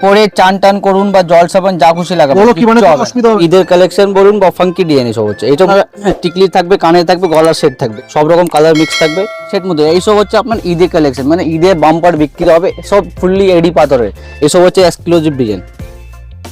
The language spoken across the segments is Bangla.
পরে চান টান করুন বা জল সাবান যা খুশি লাগাবেন, বলো কি মানে কিচ্ছু কোনো হবে না। অসুবিধা হবে না? ঈদের কালেকশন বলুন বা ফাঙ্কি ডিজাইন সব হচ্ছে এটা টিকলি থাকবে, কানে থাকবে, গলার সেট থাকবে, সব রকম কালার মিক্স থাকবে সেট মধ্যে। এইসব হচ্ছে আপনার ঈদের কালেকশন, মানে ঈদের বাম্পার বিক্রি হবে, সব ফুললি এডি পাথরের। এসব হচ্ছে এক্সক্লুসিভ ডিজাইন,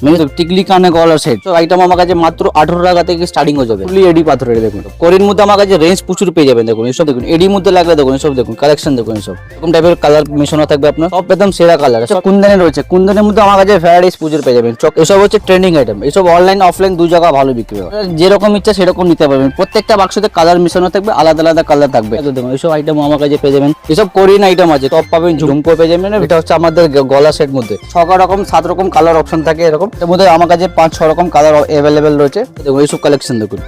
মানে টিকলি কানে গলার সেট। তো আইটেম আমার কাছে মাত্র 18 টাকা থেকে স্টার্টিং হয়ে যাবে, ফুললি এডি পাথরের। দেখুন কোরির মধ্যে আমার কাছে রেঞ্জ প্রচুর পেয়ে যাবেন। দেখুন এসব, দেখুন এডির মধ্যে লাগলে দেখুন এসব, দেখুন কালেকশন দেখুন, এসব এরকম টাইপের কালার মেশানো থাকবে আপনার, সব একদম সেরা কালার। কুন্দনে রয়েছে, কুন্দনের মধ্যে আমার কাছে ভ্যারাইটিস প্রচুর পেয়ে যাবেন। এসব হচ্ছে ট্রেন্ডিং আইটেম, এসব অনলাইন অফলাইন দু জায়গা ভালো বিক্রি হয়, যেরকম ইচ্ছা সেরকম নিতে পারবেন। প্রত্যেকটা বাক্সতে কালার মেশানো থাকবে, আলাদা আলাদা কালার থাকবে। দেখুন এইসব আইটেম আমার কাছে পেয়ে যাবেন। এসব কোরিয়ান আইটেম আছে, টপ পাবেন, ঝুমকো পেয়ে যাবেন। এটা হচ্ছে আমাদের গলা সেট মধ্যে 6 রকম 7 রকম কালার অপশন থাকে এরকম। এর মধ্যে আমার কাছে 5-6 রকম কালার অ্যাভেলেবেল রয়েছে। দেখুন এইসব কালেকশন দেখুন,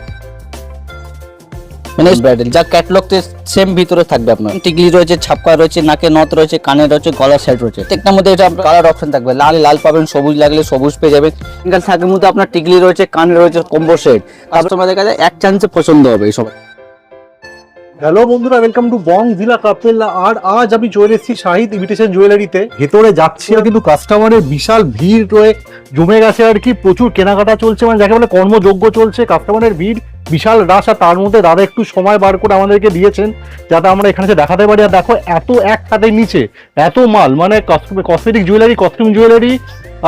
মানে ব্রাইডাল যা ক্যাটালগ সেম ভিতরে থাকবে। আপনার টিকলি রয়েছে, ছাপকা রয়েছে, নাকে নথ রয়েছে, কানে রয়েছে, গলার সেট রয়েছে। প্রত্যেকটার মধ্যে এটা কালার অপশন থাকবে, লাল লাল পাবেন, সবুজ লাগলে সবুজ পেয়ে যাবেন। সিঙ্গেল থাকের মধ্যে আপনার টিকলি রয়েছে, কানে রয়েছে, কম্বো সেট। কাস্টমারদের কাছে এক চান্সে পছন্দ হবে এই সব। হ্যালো বন্ধুরা, ওয়েলকাম টু বং জিলা কাপেল্লা। আর আজ আমি চলে এসেছি শাহিদ ইমিটেশন জুয়েলারিতে। ভেতরে যাচ্ছি আর কিন্তু কাস্টমারের বিশাল ভিড় রয়ে জমে গেছে আর কি, প্রচুর কেনাকাটা চলছে, মানে যাকে বলে কর্মযোগ্য চলছে। কাস্টমারের ভিড় বিশাল রাশ, আর তার মধ্যে দাদা একটু সময় বার করে আমাদেরকে দিয়েছেন যাতে আমরা এখানে এসে দেখাতে পারি। আর দেখো এত এক ছাদের নিচে এত মাল, মানে কসমেটিক জুয়েলারি, কস্টিউম জুয়েলারি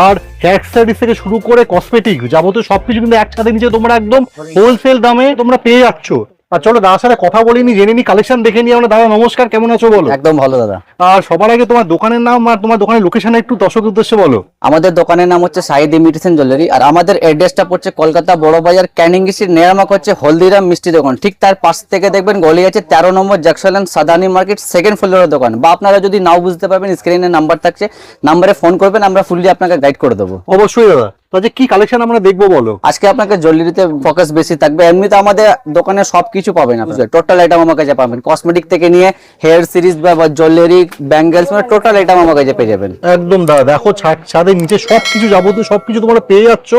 আর অ্যাক্সেসরিজ থেকে শুরু করে কসমেটিক যাবতীয় সবকিছু কিন্তু এক ছাদের নিচে তোমরা একদম হোলসেল দামে তোমরা পেয়ে যাচ্ছ। আর চলো দাদার সাথে কথা বলিনি, জেনে নি, কালেকশন দেখে নিই আমরা। দাদা নমস্কার, কেমন আছো বলো? একদম ভালো দাদা। আর সবার আগে তোমার দোকানের নাম আর তোমার দোকানের লোকেশন একটু দর্শক উদ্দেশ্যে বলো। আমাদের দোকানের নাম হচ্ছে শাহিদ ইমিটেশন জুয়েলারি, আর আমাদের অ্যাড্রেসটা পড়ছে কলকাতা বড় বাজার, ক্যানিং স্ট্রিট, নেরামক হচ্ছে হলদিরাম মিষ্টি দোকান। ঠিক তার পাশ থেকে দেখবেন গলি আছে 13 নম্বর জাকসন, সাদানি মার্কেট, সেকেন্ড ফ্লোরের দোকান। বা আপনারা যদি নাও বুঝতে পারবেন, স্ক্রিনে নাম্বার থাকছে, নাম্বারে ফোন করবেন, আমরা ফুললি আপনাকে গাইড করে দেবো। অবশ্যই দাদা। তো আজকে কি কালেকশন আমরা দেখবো বলো? আজকে আপনাকে জুয়েলারিতে ফোকাস বেশি থাকবে। এমনিতে আমাদের দোকানে সবকিছু পাবেন, আপনার টোটাল আইটেম আমার কাছে পাবেন, কসমেটিক থেকে নিয়ে হেয়ার সিরিজ বা জুয়েলারি, ব্যাঙ্গেলস, মানে টোটাল আইটেম আমার কাছে পেয়ে যাবেন। একদম দাদা, দেখো ছাদের নিচে সবকিছু যাবতীয় সবকিছু তোমরা পেয়ে যাচ্ছ।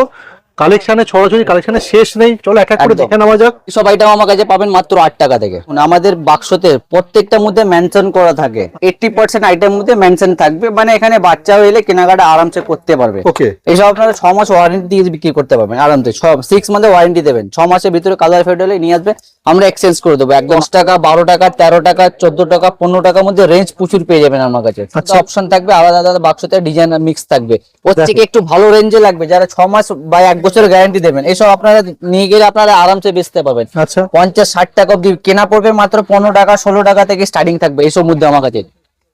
কালেকশনে ছড়াছড়ি, কালেকশনের শেষ নেই। চলো এক এক করে দেখে নেওয়া যাক। সব আইটেম আমার কাছে পাবেন মাত্র 8 টাকা থেকে। আমাদের বাক্সতে প্রত্যেকটার মধ্যে মেনশন করা থাকে, 80% আইটেম মধ্যে মেনশন থাকবে, মানে এখানে বাচ্চা হইলে কেনাকাটা আরামসে করতে পারবে। ওকে, এইসব আপনারা 6 মাস ওয়ারেন্টি দিয়ে বিক্রি করতে পারবেন আরামসে। 6 মাসের ওয়ারেন্টি দেবেন, 6 মাসের ভিতরে কালার ফেড হলে নিয়ে আসবে, আমরা এক্সচেঞ্জ করে দেবো। 10 টাকা, 12 টাকা, 13 টাকা, 14 টাকা, 15 টাকার মধ্যে রেঞ্জ প্রচুর পেয়ে যাবেন আমার কাছে। অপশন থাকবে আলাদা আলাদা, বাক্সতে ডিজাইন মিক্স থাকবে। প্রত্যেকে একটু ভালো রেঞ্জে লাগবে, যারা 6 মাস বা 1 বছর গ্যারান্টি দেবেন, এইসব আপনারা নিয়ে গেলে আপনারা আরামসে বেচতে পারবেন। আচ্ছা, 50-60 টাকা অব্দি কেনা পড়বে, মাত্র 15 টাকা 16 টাকা থেকে স্টার্টিং থাকবে এইসব মধ্যে আমার কাছে।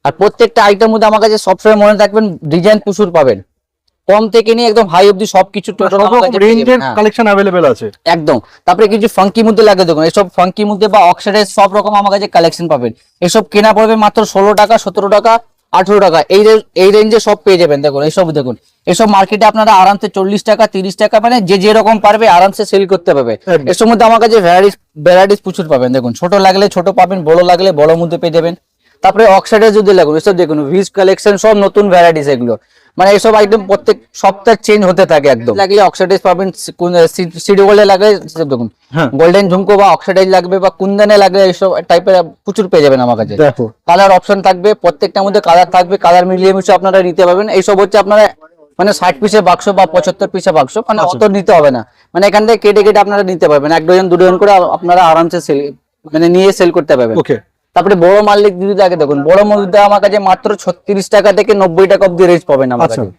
আর প্রত্যেকটা আইটেম মধ্যে আমার কাছে সবসময় মনে রাখবেন ডিজাইন প্রচুর পাবেন, কম থেকে নিয়ে একদম হাই অব্দি সবকিছু টোটাল রেঞ্জের কালেকশন अवेलेबल আছে একদম। তারপরে কিছু ফাঙ্কি মধ্যে লাগে, দেখুন এসব ফাঙ্কি মধ্যে বা অক্সাইডাইজ সব রকম আমার কাছে কালেকশন পাবেন। এসব কেনা পড়বে মাত্র 16 টাকা 17 টাকা 18 টাকা, এই রেঞ্জে সব পেয়ে যাবেন। দেখুন এইসব, দেখুন এসব মার্কেটে আপনারা আরামসে 40 টাকা 30 টাকা, মানে যে যেরকম পারবে আরামসে সেল করতে পারবে। এসব মধ্যে আমার কাছে ভ্যারাইটিস প্রচুর পাবেন। দেখুন ছোট লাগলে ছোট পাবেন, বড় লাগলে বড় মধ্যে পেয়ে যাবেন। তারপরে অক্সাইডাইজ যদি লাগুন, এসব দেখুন ভিজ কালেকশন, সব নতুন ভ্যারাইটিস এগুলো, মানে এইসব আইটেম প্রত্যেক সপ্তাহে চেঞ্জ হতে থাকে। একদম লাগলে অক্সাইডাইজ পাবেন, সিডি গোল্ডে লাগলে দেখুন গোল্ডেন ঝুমকো বা অক্সাইডাইজ লাগবে, বা কুন্দনে লাগলে এইসব টাইপের প্রচুর পেয়ে যাবেন আমার কাছে। দেখো কালার অপশন থাকবে, প্রত্যেকটার মধ্যে কালার থাকবে, কালার মিলিয়ে মিশিয়ে আপনারা নিতে পারবেন। এইসব হচ্ছে আপনারা মানে 60 পিসের বাক্স বা 75 পিসের বাক্স, মানে অত নিতে হবে না, মানে এখান থেকে কেটে কেটে আপনারা নিতে পারবেন। 1 ডজন 2 ডজন করে আপনারা আরামসে সেল, মানে নিয়ে সেল করতে পারবেন। ওকে, তারপরে বড় মালিক যদি থাকে, দেখুন বড় মধ্যে আমার কাছে মাত্র 36 টাকা থেকে 90 টাকা অব্দি রেঞ্জ পাবেন আমার কাছে,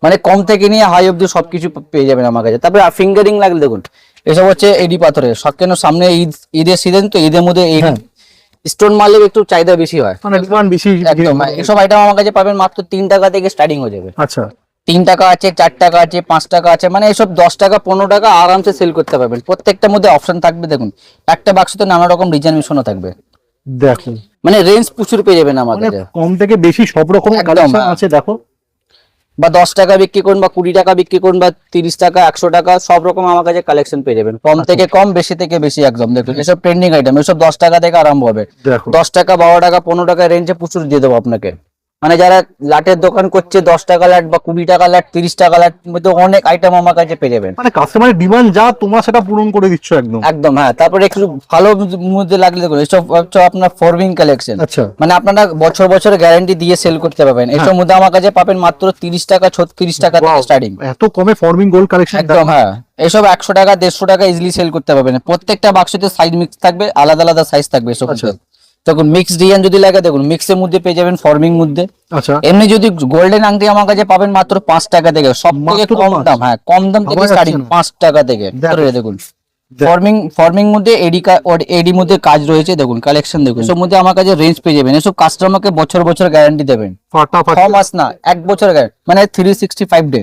মানে কম থেকে নিয়ে হাই অব্দি সবকিছু পেয়ে যাবেন আমার কাছে। তারপরে ফিঙ্গারিং লাগলে দেখুন এসব হচ্ছে এডি পাথরের, কেন সামনে ঈদের সিজন, তো ঈদের মধ্যে এই স্টোন মালের একটু চাহিদা বেশি হয়, মানে ডিমান্ড বেশি। একদম। এসব আইটেম আমার কাছে পাবেন মাত্র 3 টাকা থেকে স্টার্টিং হয়ে যাবে। আচ্ছা, 3 টাকা আছে, 4 টাকা আছে, 5 টাকা আছে, মানে এসব 10 টাকা 15 টাকা আরামসে সেল করতে পারবেন। প্রত্যেকটার মধ্যে অপশন থাকবে, দেখুন একটা বাক্সতে নানা রকম ডিজাইন মিশানো থাকবে। দেখো মানে রেঞ্জ প্রচুর পেয়ে যাবেন আমার মানে কাছে, কম থেকে বেশি সব রকম কালেকশন আছে। দেখো বা 10 টাকা বিক্রি করুন বা 20 টাকা বিক্রি করুন বা 30 টাকা 100 টাকা, সব রকম আমার কাছে কালেকশন পেয়ে যাবেন, কম থেকে কম বেশি থেকে বেশি একদম। দেখুন এসব ট্রেন্ডিং আইটেম, এসব 10 টাকা থেকে আরম্ভ হবে। 10 টাকা 12 টাকা 15 টাকা রেঞ্জে প্রচুর দিয়ে দেবো আপনাকে। মানে যারা লাটের দোকান করছে 10 টাকা লাট বা 20 টাকা লাট 30 টাকা লাট মধ্যে অনেক আইটেম আমার কাছে পেয়ে যাবেন। মানে কাস্টমারের ডিমান্ড যা তোমরা সেটা পূরণ করে দিচ্ছ একদম। একদম হ্যাঁ। তারপরে একটু ভালো মধ্যে লাগলে দেখুন এসব হচ্ছে আপনার ফরমিং কালেকশন। আচ্ছা। মানে আপনারা বছর বছর গ্যারান্টি দিয়ে সেল করতে পারবেন। এসব মধ্যে আমার কাছে পাবেন মাত্র 30 টাকা 36 টাকা থেকে স্টার্টিং। এত কমে ফর্মিং গোল্ড কালেকশন? একদম হ্যাঁ। এসব 100 টাকা 150 টাকা ইজিলি সেল করতে পারবেন। প্রত্যেকটা বাক্সতে সাইজ মিক্স থাকবে, আলাদা আলাদা সাইজ থাকবে এসব। দেখুন মিক্স ডিজাইন যদি লাগে দেখুন মিক্সের মধ্যে পেয়ে যাবেন ফর্মিং মধ্যে। আচ্ছা। এমনি যদি গোল্ডেন আংটি আমার কাছে পাবেন মাত্র 5 টাকা থেকে, সব থেকে কম দাম। হ্যাঁ কম দাম থেকে স্টার্টিং 5 টাকা থেকে। দেখুন ফর্মিং মধ্যে এডি মধ্যে কাজ রয়েছে, দেখুন কালেকশন দেখুন। এসব মধ্যে আমার কাছে রেঞ্জ পেয়ে যাবেন। এসব কাস্টমারকে বছর বছর গ্যারান্টি দেবেন, 6 মাস না 1 বছর গ্যারান্টি, মানে 365 ডে।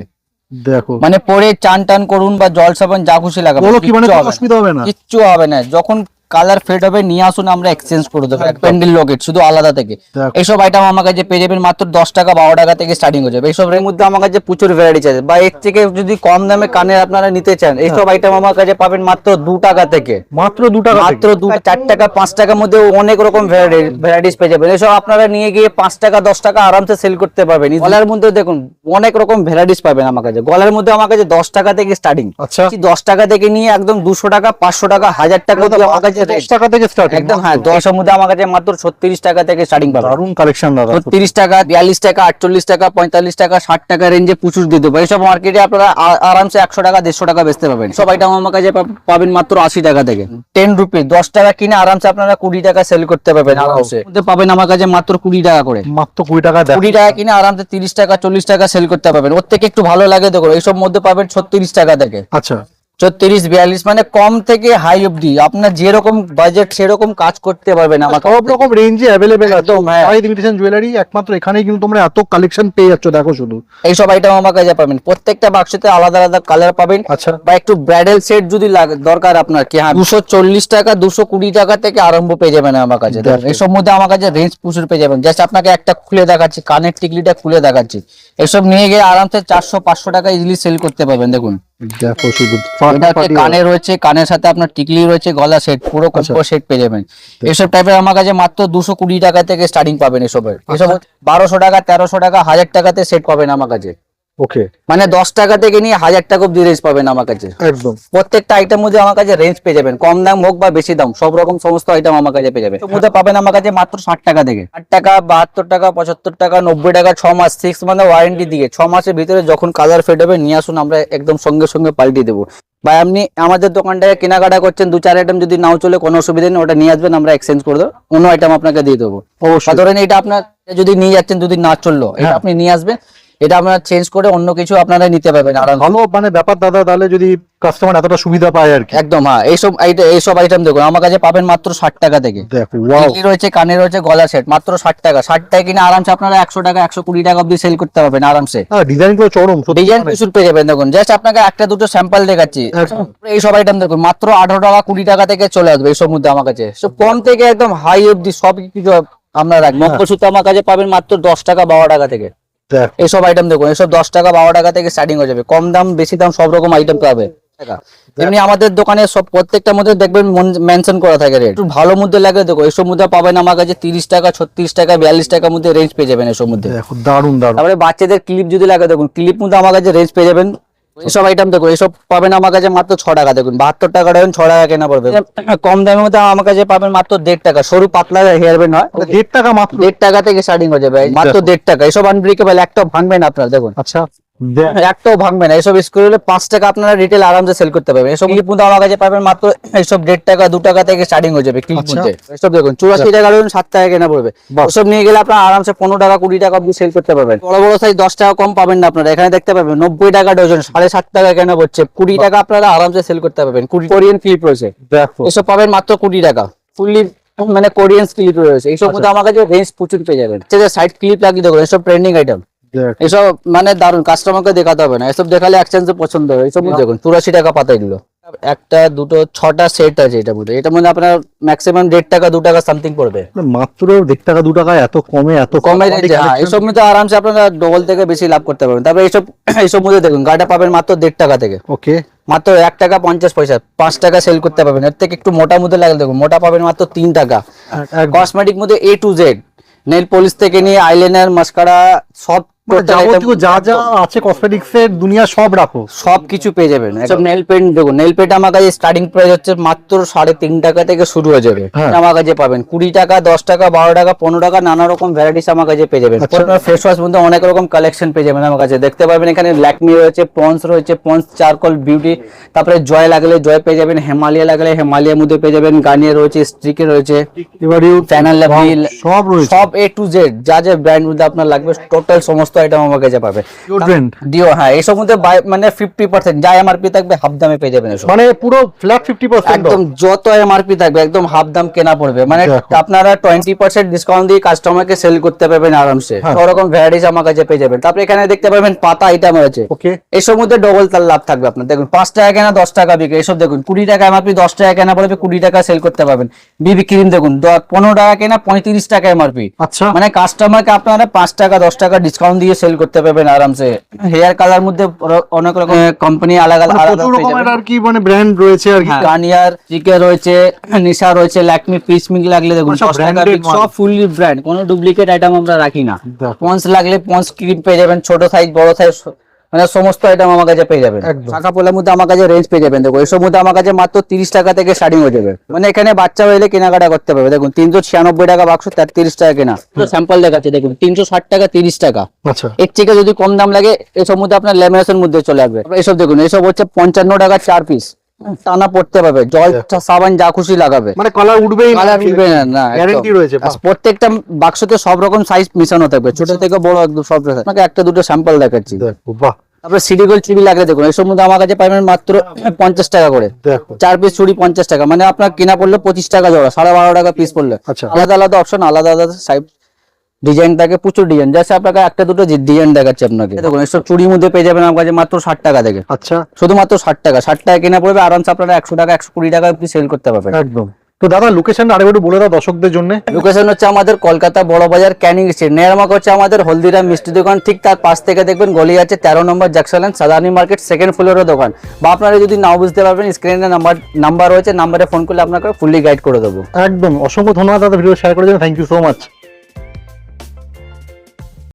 দেখো মানে পরে চান টান করুন বা জল সাবান যা খুশি লাগাবেন, বলো কি মানে কোনো অসুবিধা হবে না? কিচ্ছু হবে না। যখন কালার ফেড হবে নিয়ে আসুন, আমরা এক্সচেঞ্জ করে দেবো। প্যান্ডেল লকেট শুধু আলাদা থেকে। এইসব আইটেম আমার কাছে পেয়ে যাবেন মাত্র 10 টাকা 12 টাকা থেকে স্টার্টিং হয়ে যাবে। এইসবের মধ্যে আমার কাছে প্রচুর ভ্যারাইটি আছে, বা এর থেকে যদি কম দামে কানের আপনারা নিতে চান এইসব আইটেম আমার কাছে পাবেন মাত্র 2 টাকা থেকে। মাত্র 2 টাকা? মাত্র 2 4 টাকা 5 টাকার মধ্যে অনেক রকম ভ্যারাইটিস পেয়ে যাবেন। এইসব আপনারা নিয়ে গিয়ে 5 টাকা 10 টাকা আরামসে সেল করতে পারবেন। গলার মধ্যে দেখুন অনেক রকম ভ্যারাইটিস পাবেন আমার কাছে। গলার মধ্যে আমার কাছে 10 টাকা থেকে স্টার্টিং। আচ্ছা। 10 টাকা থেকে নিয়ে একদম 200 টাকা 500 টাকা 1000 টাকা আমার কাছে 10 টাকা থেকে স্টার্টিং? একদম হ্যাঁ। 10 এর মধ্যে আমার কাছে মাত্র 36 টাকা থেকে স্টার্টিং পাবেন। দারুণ কালেকশন দাদা। 36 টাকা 42 টাকা 48 টাকা 45 টাকা 60 টাকা রেঞ্জে প্রচুর দিয়ে দেবো। এইসব মার্কেটে আপনারা আরামসে 100 টাকা 150 টাকা বেচতে পাবেন। সব আইটেম আমার কাছে পাবেন মাত্র 80 টাকা থেকে। 10 রুপি 10 টাকা কিনে আরামসে আপনারা 20 টাকা সেল করতে পারবেন আরামসে। মধ্যে পাবেন আমার কাছে মাত্র 20 টাকা করে। মাত্র 20 টাকা? 20 টাকা কিনে আরামসে 30 টাকা 40 টাকা সেল করতে পারবেন। ওর থেকে একটু ভালো লাগে দেখো এইসব মধ্যে পাবেন 36 টাকা থেকে। আচ্ছা। 34 42 মানে কম থেকে হাই অবধি আপনার যেরকম বাজেট সেরকম কাজ করতে পারবেন। আমার সব রকম রেঞ্জে অ্যাভেলেবেল আছে। একদম হ্যাঁ। শাহিদ ইমিটেশন জুয়েলারি একমাত্র এখানেই কিন্তু তোমরা এত কালেকশন পেয়ে যাচ্ছ। দেখো শুধু এইসব আইটেম আমার কাছে পাবেন। প্রত্যেকটা বাক্সতে আলাদা আলাদা কালার পাবেন। আচ্ছা। বা একটু ব্রাইডাল সেট যদি দরকার আপনার কি হ্যাঁ 240 টাকা 220 টাকা থেকে আরম্ভ পেয়ে যাবেন আমার কাছে। এইসব মধ্যে আমার কাছে রেঞ্জ প্রচুর পেয়ে যাবেন। জাস্ট আপনাকে একটা খুলে দেখাচ্ছি, কানের টিকলিটা খুলে দেখাচ্ছি। এইসব নিয়ে গিয়ে আরামসে 400 500 টাকা ইজিলি সেল করতে পারবেন। দেখুন দেখো শুধু এটা হচ্ছে কানে রয়েছে, কানের সাথে আপনার টিকলি রয়েছে, গলা সেট পুরো কম্বো সেট পেয়ে যাবেন। এসব টাইপের আমার কাছে মাত্র 220 টাকা থেকে স্টার্টিং পাবেন। এসবের এসব 1200 টাকা 1300 টাকা 1000 টাকাতে সেট পাবেন আমার কাছে। ওকে। মানে 10 টাকা থেকে নিয়ে 1000 টাকা অব্দি রেঞ্জ পাবেন আমার কাছে। একদম প্রত্যেকটা আইটেম মধ্যে আমার কাছে রেঞ্জ পেয়ে যাবেন, কম দাম হোক বা বেশি দাম সব রকম সমস্ত আইটেম আমার কাছে পেয়ে যাবেন। এর মধ্যে পাবেন আমার কাছে মাত্র 60 টাকা থেকে। 60 টাকা 72 টাকা 75 টাকা 90 টাকা 6 মাস 6 মানে ওয়ারেন্টি দিয়ে 6 মাসের ভিতরে যখন কালার ফেড হবে নিয়ে আসুন, আমরা একদম সঙ্গে সঙ্গে পাল্টিয়ে দেবো। বা আপনি আমাদের দোকানটায় কেনাকাটা করছেন 2-4 আইটেম যদি নাও চলে কোনো অসুবিধা নেই, ওটা নিয়ে আসবেন, আমরা এক্সচেঞ্জ করে দেবো, অন্য আইটেম আপনাকে দিয়ে দেবো। অবশ্যই। ধরেন এটা আপনার যদি নিয়ে যাচ্ছেন যদি না চললো এটা আপনি নিয়ে আসবেন, এটা আমরা চেঞ্জ করে অন্য কিছু আপনারা নিতে পারবেন আরাম। ভালো মানে ব্যাপার দাদা, তাহলে যদি কাস্টমার এতটা সুবিধা পায় আর কি। একদম হ্যাঁ। এইসব আইটেম দেখুন আমার কাছে পাবেন মাত্র 60 টাকা থেকে। দেখো ওয়াও। টিকলি রয়েছে, কানে রয়েছে, গলা সেট মাত্র 60 টাকা। 60 টাকা কিনে আরামসে আপনারা 100 টাকা 120 টাকা অবধি সেল করতে পারবেন আরামসে। ডিজাইন গুলো চরম, ডিজাইন প্রচুর পেয়ে যাবেন। দেখুন জাস্ট আপনাকে একটা দুটো স্যাম্পল দেখাচ্ছি। এইসব আইটেম দেখুন মাত্র 18 টাকা 20 টাকা থেকে চলে আসবে এইসব মধ্যে আমার কাছে। সব কম থেকে একদম হাই অবধি সব কিছু আপনারা রাখবেন। মঙ্গলসূত্র আমার কাছে পাবেন মাত্র 10 টাকা 12 টাকা থেকে। এইসব আইটেম দেখুন এসব 10 টাকা 12 টাকা থেকে স্টার্টিং হয়ে যাবে। কম দাম বেশি দাম সব রকম আইটেম পাবে। এমনি আমাদের দোকানে সব প্রত্যেকটার মধ্যে দেখবেন মেনশন করা থাকে রেট। একটু ভালো মধ্যে লাগে দেখো এইসব মধ্যে পাবেন আমার কাছে 30 টাকা 36 টাকা 42 টাকার মধ্যে রেঞ্জ পেয়ে যাবেন এসব মধ্যে। দেখো দারুন দারুন। তারপরে বাচ্চাদের ক্লিপ যদি লাগে দেখুন ক্লিপ মধ্যে আমার কাছে রেঞ্জ পেয়ে যাবেন। এসব আইটেম দেখো এসব পাবেন আমার কাছে মাত্র 6 টাকা। দেখুন 72 টাকা দেখুন 6 টাকা কেনা পড়বে। কম দামের মধ্যে আমার কাছে পাবেন মাত্র 1.5 টাকা। সরু পাতলা হেয়ার ব্যান্ড হয় 1.5 টাকা মাত্র। 1.5 টাকা থেকে স্টার্টিং হয়ে যাবে মাত্র 1.5 টাকা। এসব আনব্রেকেবল একটাও ভাঙবে না আপনার। দেখুন আচ্ছা একটাও ভাঙবে না। এসব স্ক্রু হলে 5 টাকা আপনারা রিটেল আরামসে সেল করতে পারবেন। এসব ক্লিপ মধ্যে আমার কাছে পাবেন মাত্র এইসব 1.5 টাকা 2 টাকা থেকে স্টার্টিং হয়ে যাবে ক্লিপ মধ্যে। এসব দেখুন 84 টাকা ধরুন 7 টাকা কেনা পড়বে। এসব নিয়ে গেলে আপনারা আরামসে 15 টাকা 20 টাকা অবধি সেল করতে পারবেন। বড় বড় সাইজ 10 টাকা কম পাবেন না আপনারা এখানে দেখতে পাবেন। 90 টাকা ডজন 7.5 টাকা কেনা পড়ছে। 20 টাকা আপনারা আরামসে সেল করতে পারবেন। কোরিয়ান ক্লিপ রয়েছে এসব পাবেন মাত্র 20 টাকা। ফুললি মানে কোরিয়ান ক্লিপ রয়েছে এইসব মধ্যে আমার কাছে রেঞ্জ প্রচুর পেয়ে যাবেন। সাইড ক্লিপ লাগিয়ে দেখুন এসব ট্রেন্ডিং আইটেম। এসব মানে দারুন, কাস্টমারকে দেখাতে হবে না। এসব দেখালে এক্সচেঞ্জ পছন্দ হবে। এইসব দেখুন 84 টাকা পাতা এগুলো। একটা দুটো 6টা সেট আছে এটার মধ্যে আপনার ম্যাক্সিমাম 1.5 টাকা 2 টাকা সামথিং পড়বে। মাত্র 1.5 টাকা 2 টাকা এত কমে এইসব মধ্যে আরামসে আপনারা ডবল থেকে বেশি লাভ করতে পারবেন। তারপরে এইসব মধ্যে দেখুন গাড়িটা পাবেন মাত্র 1.5 টাকা থেকে। ওকে। মাত্র 1 টাকা 50 পয়সা 5 টাকা সেল করতে পারবেন। এর থেকে একটু মোটা মধ্যে লাগলে দেখুন মোটা পাবেন মাত্র 3 টাকা। কসমেটিক মধ্যে A to Z nail polish থেকে নিয়ে আইলাইনার মাস্কারা সব মানে total item যাবতীয় যা যা আছে কসমেটিক্স এর দুনিয়া সব রাখো। সব কিছু পেয়ে যাবেন। সব নেল পেন্ট দেখুন, নেল পেন্ট আমার কাছে স্টার্টিং প্রাইস হচ্ছে মাত্র 3.5 টাকা থেকে শুরু হয়ে যাবে। হ্যাঁ। আমার কাছে পাবেন 20 টাকা, 10 টাকা, 12 টাকা, 15 টাকা, নানা রকম ভ্যারাইটিস আমার কাছে পেয়ে যাবেন। আচ্ছা। আপনার ফেস ওয়াশ মধ্যে অনেক রকম কালেকশন পেয়ে যাবেন আমার কাছে। দেখতে পাবেন এখানে ল্যাকমি রয়েছে, পন্স রয়েছে, পন্স চারকোল বিউটি, তারপরে জয় লাগলে জয় পেয়ে যাবেন, হিমালয়া লাগলে হিমালয়ার মধ্যে পেয়ে যাবেন, গার্নিয়ার রয়েছে, স্ট্রিকে রয়েছে, এবারে প্যানেল লেভিল, সব রয়েছে। সব A to Z যা যা ব্র্যান্ড মধ্যে আপনার লাগবে টোটাল সমস্ত আইটেম আমার কাছে পাবে। ডিওড্রেন্ট ডিও, হ্যাঁ, এসব মধ্যে মানে 50% যা এমআরপি থাকবে হাফ দামে পেয়ে যাবেন এসব। মানে পুরো ফ্ল্যাট 50%। একদম যত এমআরপি থাকবে একদম হাফ দাম কেনা পড়বে, মানে দেখো। আপনারা 20% ডিসকাউন্ট দিয়ে কাস্টমারকে সেল করতে পারবেন আরামসে। হ্যাঁ। সব রকম ভ্যারাইটিস আমার কাছে পেয়ে যাবেন। তারপরে এখানে দেখতে পাবেন পাতা আইটেম আছে, ওকে। এসব মধ্যে ডবল তার লাভ থাকবে আপনার। দেখুন 5 টাকা কেনা 10 টাকা বিক্রি, এসব দেখুন 20 টাকা এমআরপি, 10 টাকা কেনা পড়বে 20 টাকা সেল করতে পারবেন। বিবি ক্রিম দেখুন 15 টাকা কেনা 35 টাকা এমআরপি, আচ্ছা, মানে কাস্টমারকে আপনারা 5 টাকা 10 টাকা ডিসকাউন্ট দিয়ে সেল করতে পারবেন আরামসে। হেয়ার কালার মধ্যে অনেক রকম কোম্পানি আলাদা মানে আলাদা প্রচুর পেয়ে রকমের যাবেন। আর কি মানে ব্র্যান্ড রয়েছে আর কি। গার্নিয়ার, চিকে রয়েছে, নিশা রয়েছে, ল্যাকমি পিসমিক লাগলে দেখুন মানে সব 10 টাকা branded piece, মাল। সব ফুললি ব্র্যান্ড, কোনো ডুপ্লিকেট আইটেম আমরা রাখি না। দেখো। পন্স লাগলে পন্স ক্রিম পেয়ে যাবেন, ছোট সাইজ বড় সাইজ, মানে সমস্ত আইটেম আমার কাছে পেয়ে যাবেন। একদম। শাখা পোলার মধ্যে আমার কাছে রেঞ্জ পেয়ে যাবেন। দেখো এসব মধ্যে আমার কাছে মাত্র 30 টাকা থেকে স্টার্টিং হয়ে যাবে, মানে এখানে বাচ্চা হইলে কেনাকাটা করতে পারবে। দেখুন 396 টাকা বাক্স, 30 টাকা কেনা। স্যাম্পল দেখাচ্ছি দেখুন 360 টাকা, 30 টাকা। আচ্ছা, এর থেকে যদি কম দাম লাগে এসব মধ্যে আপনার ল্যামিনেশন মধ্যে চলে আসবে। এসব দেখুন, এসব হচ্ছে 55 টাকা 4 পিস, টানা পড়তে পারবে, জল সাবান যা খুশি লাগাবে, মানে কালার উঠবেই না, কালার উঠবে না, না গ্যারান্টি একদম। রয়েছে। আর প্রত্যেকটা বাক্সতে সব রকম সাইজ মিশানো থাকবে, ছোট থেকে বড় একদম সব রকম। আপনাকে একটা দুটো স্যাম্পল দেখাচ্ছি। দেখো, বাহ, তারপরে সিডিগোল চুড়ি লাগলে দেখুন এসব মধ্যে আমার কাছে পাবেন মাত্র 50 টাকা করে, দেখো। 4 পিস চুড়ি 50 টাকা, মানে আপনার কেনা পড়লে 25 টাকা জোড়া, 12.5 টাকা পিস পড়লে। আচ্ছা। আলাদা আলাদা অপশন, আলাদা আলাদা সাইজ ডিজাইন থাকে, প্রচুর ডিজাইন, জাস্ট আপনাকে একটা দুটো ডিজাইন দেখাচ্ছি আপনাকে। দেখুন এসব চুড়ির মধ্যে পেয়ে যাবেন আমার কাছে মাত্র 60 টাকা থেকে, আচ্ছা, শুধুমাত্র 60 টাকা। 60 টাকা কেনা পড়বে, আরামসে আপনারা 100 টাকা 120 টাকা অব্দি সেল করতে পারবেন। একদম। তো দাদা লোকেশনটা আরেকটু বলে দাও দর্শকদের জন্য। লোকেশন হচ্ছে আমাদের কলকাতা বড় বাজার ক্যানিং স্ট্রিট, নেয়ারমার্ক হচ্ছে আমাদের হলদিরাম মিষ্টি দোকান, ঠিক তার পাশ থেকে দেখবেন গলি আছে 13 নম্বর জাকশন, সাদানি মার্কেট, সেকেন্ড ফ্লোরের দোকান। বা আপনারা যদি নাও বুঝতে পারবেন স্ক্রিনে নাম্বার রয়েছে, নাম্বারে ফোন করলে আপনাকে ফুললি গাইড করে দেবো। একদম, অসংখ্য ধন্যবাদ দাদা ভিডিও শেয়ার করার জন্য। Thank you so much.